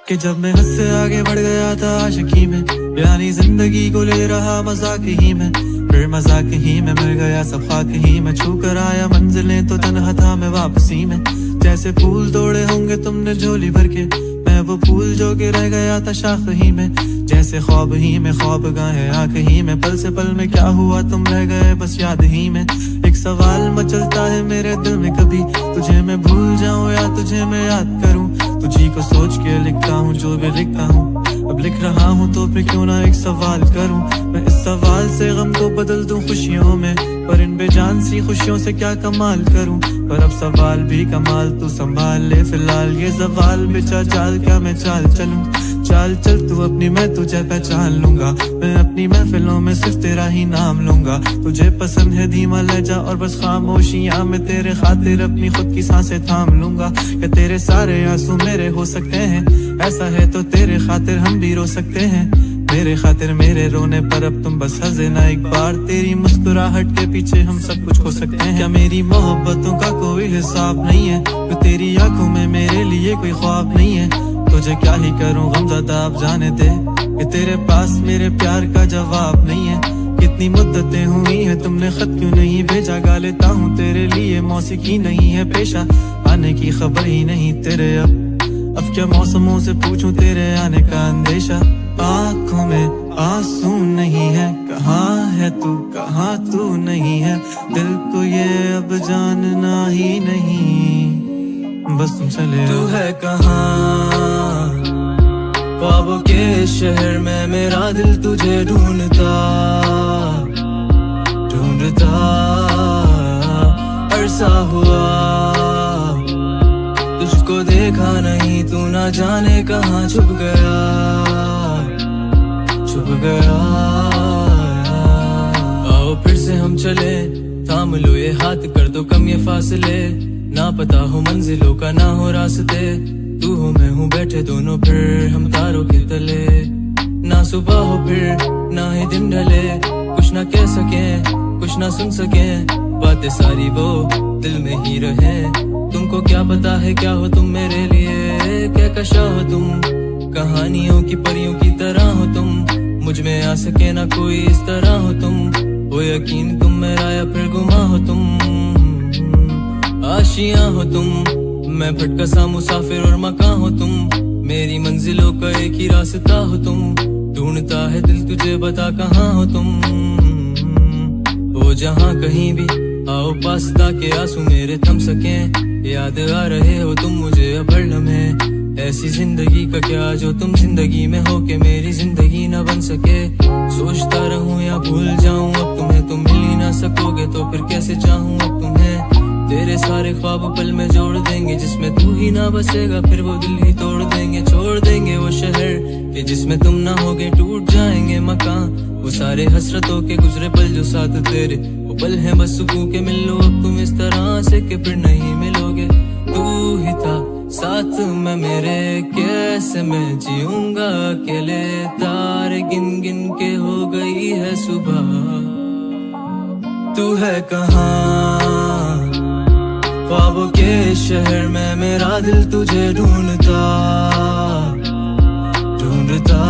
कि जब मैं हद से आगे बढ़ गया था आशिकी में, यानी जिंदगी को ले रहा मजाक ही में, फिर मजाक ही में मिल गया सब खाक ही में। छू कर आया मंजिलें तो तन्हा था मैं वापसी में। जैसे फूल तोड़े होंगे तुमने झोली भर के, मैं वो फूल जो के रह गया था शाख ही में। जैसे ख्वाब ही में ख्वाब गाहे आंख ही में, पल से पल में क्या हुआ तुम रह गए बस याद ही में। एक सवाल मचलता है मेरे दिल में, कभी तुझे मैं भूल जाऊं या तुझे मैं याद करूं। तुझी को सोच के लिखता हूँ जो भी लिखता हूँ, अब लिख रहा हूँ तो फिर क्यों ना एक सवाल करूं। मैं इस सवाल से गम को बदल दूं खुशियों में, पर इन बेजान सी खुशियों से क्या कमाल करूं। पर अब सवाल भी कमाल तू संभाल ले फिलहाल, ये सवाल बेचा चाल क्या मैं चाल चलूं। चाल चल तू अपनी, मैं तुझे पहचान लूंगा। मैं अपनी महफिलों में सिर्फ तेरा ही नाम लूंगा। तुझे पसंद है धीमा लहजा और बस खामोशियां, मैं तेरे खातिर अपनी खुद की सांसें थाम लूंगा। क्या तेरे सारे आंसू मेरे हो सकते हैं, ऐसा है तो तेरे खातिर हम भी रो सकते हैं। मेरे खातिर मेरे रोने पर अब तुम बस हंसे ना एक बार, तेरी मुस्कुराहट के पीछे हम सब कुछ खो सकते हैं। क्या मेरी मोहब्बतों का कोई हिसाब नहीं है, तो तेरी आंखों में मेरे लिए कोई ख्वाब नहीं है। तुझे क्या ही करूं गमज़दा अब जाने दे, कि तेरे पास मेरे प्यार का जवाब नहीं है। कितनी मुद्दतें हुई हैं तुमने खत क्यों नहीं भेजा, गा लेता हूँ तेरे लिए मौसीकी नहीं है पेशा। आने की खबर ही नहीं तेरे अब क्या मौसमों से पूछूं तेरे आने का अंदेशा। आँखों में आंसू नहीं है, कहाँ है तू कहाँ तू नहीं है। दिल को ये अब जानना ही नहीं, बस तुम चले तू है कहाँ ख्वाबों के शहर में, मेरा दिल तुझे ढूंढता ढूंढता अरसा हुआ। तुझको देखा नहीं, तू ना जाने कहाँ छुप गया छुप गया। आओ फिर से हम चले, थाम लो ये हाथ, कर दो कम ये फासले। ना पता हो मंजिलों का ना हो रास्ते, तू हो मैं हूँ बैठे दोनों फिर हम तारों के तले। ना सुबह हो फिर ना ही दिन ढले, कुछ ना कह सके कुछ ना सुन सके, बातें सारी वो दिल में ही रहे। तुमको क्या पता है क्या हो तुम मेरे लिए, क्या कशा हो तुम, कहानियों की परियों की तरह हो तुम। मुझ में आ सके ना कोई इस तरह हो तुम, हो यकीन तुम मेरा या फिर गुमा हो तुम। आशियां हो तुम, मैं भटका सा मुसाफिर और मकान हो तुम। मेरी मंजिलों का एक ही रास्ता हो तुम, ढूंढता है दिल तुझे बता कहाँ हो तुम। हो जहाँ कहीं भी आओ पास ताकि आंसू मेरे थम सके, याद आ रहे हो तुम मुझे अब हर लम्हे। ऐसी जिंदगी का क्या जो तुम जिंदगी में हो के मेरी जिंदगी न बन सके। सोचता रहूं या भूल जाऊं अब तुम्हें, तुम मिल ही ना सकोगे तो फिर कैसे चाहूं अब तुम्हें। तेरे सारे ख्वाब पल में जोड़ देंगे, जिसमें तू ही ना बसेगा फिर वो दिल ही तोड़ देंगे। छोड़ देंगे वो शहर के जिसमें तुम ना होगे, टूट जाएंगे मकान वो सारे हसरतों के गुजरे पल जो साथ तेरे वो पल हैं बस सुकून के। मिल लो अब तुम इस तरह से कि फिर नहीं मिलोगे। तू ही था साथ में मेरे, कैसे मैं जीऊंगा अकेले। तारे गिन गिन के हो गई है सुबह, तू है कहाँ ख्वाबों के शहर में, मेरा दिल तुझे ढूंढता ढूंढता